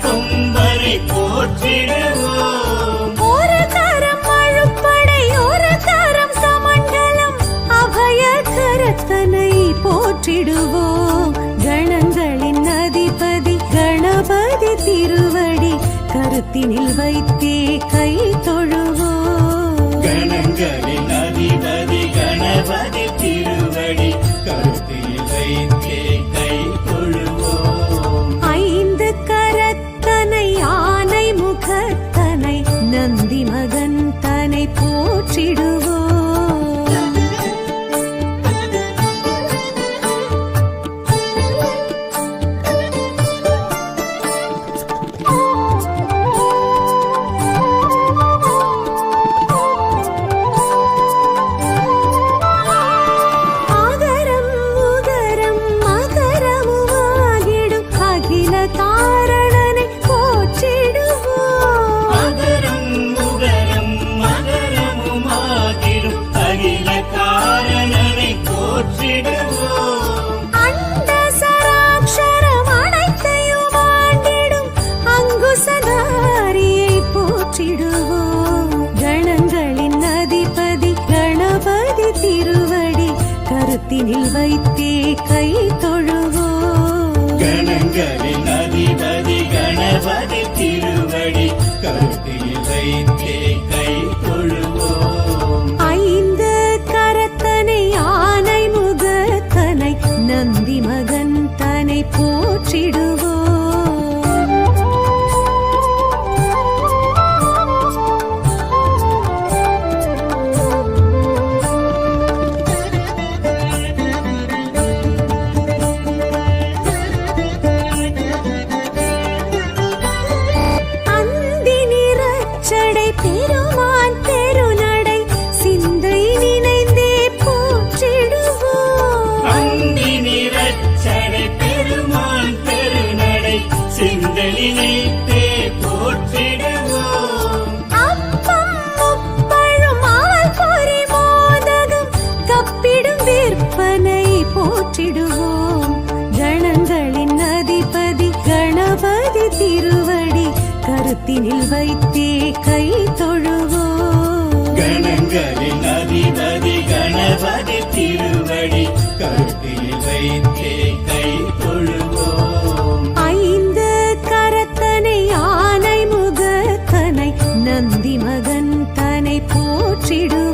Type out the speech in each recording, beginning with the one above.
கொம்பரை போற்றிடுவோம். ஒரு கரம் அழுப்படை ஒரு கரம் சமண்டலம் அபய கரத்தனை போற்றிடுவோம். கணங்களின் அதிபதி கணபதி திருவடி கருத்தினில் வைத்தே கை தொழுவோம். கணங்களின் அதிபதி கணபதி திருவடி கருத்தில் வைத்தே கை தொழுவோம். ஐந்து கரத்தனை ஆனை முகத்தனை நந்தி மகன் தனை போற்றிடுவோம். கணங்களின் அதிபதி கணபதி திருவடி கருத்தினில் வைத்தே கை தொழுவோம். கணங்களின் அதிபதி கணபதி திருவடி கருத்தில் வைத்தே கை தொழுவோம். ஐந்து கரத்தனை ஆனை முகத்தனை நந்தி மகன் தனை போற்றிடுவோம். பெருமான் பெருநடை சிந்தை நினைந்தே போற்றிடுவோம். அந்தி நிறச்சடை பெருமான் பெருநடை சிந்தை நினைத்தே போற்றிடுவோம். அப்பம் முப்பழும் ஆல் பொறி மோதகம் கப்பிடும் விற்பனை போற்றிடுவோம். கணங்களின் அதிபதி கணபதி திருவடி கருத்தினில் வைத்தே கை தொழுவோம். கணங்களின் அதிபதி கணபதி திருவடி கருத்தில் வைத்தே கை தொழுவோம். ஐந்து கரத்தனை ஆனை முகத்தனை நந்தி மகன் தனை போற்றிடுவோம்.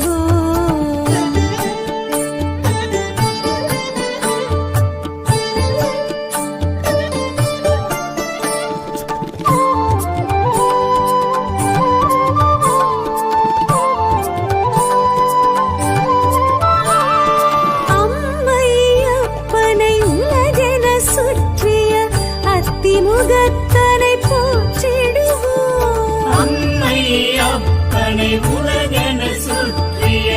முகத்தனை போற்றிடுவோம். அம்மை அப்பனை உலகென சுற்றிய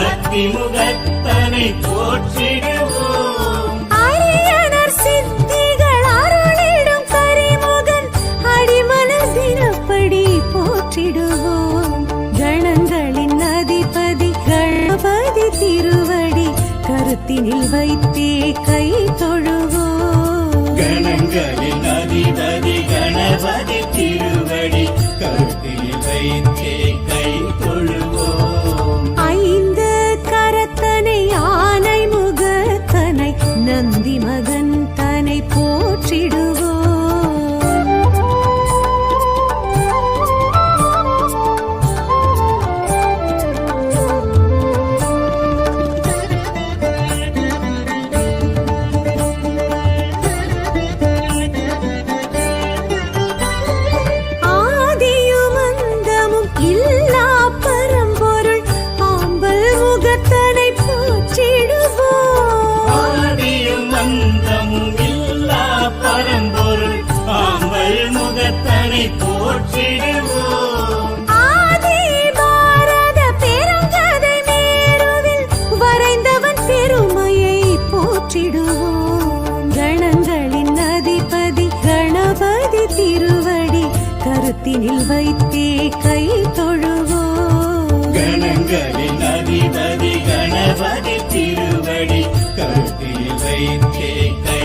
அத்திமுகத்தனை போற்றிடுவோம். அரியனர் சித்திகள் அருளிடும் கரிமுகன் அடிமலர் தினப்படி போற்றிடுவோம். கணங்களின் அதிபதி கணபதி திருவடி கருத்தினில் வைத்தே கை தொழுவோம். கணங்களின் அதிபதி கணபதி திருவடி கருத்தில் வைத்தே கை தொழுவோம். ஐந்து கரத்தனை ஆனை முகத்தனை நந்தி மகன் தனை போற்றிடுவோம். போற்றிடுவோம். ஆதி பாரத பெருங்கதை மேருவில் வரைந்தவன் பெருமையை போற்றிடுவோம். கணங்களின் அதிபதி கணபதி திருவடி கருத்தினில் வைத்தே கை தொழுவோம். கணங்களின் அதிபதி கணபதி திருவடி கருத்தில் வைத்தே கை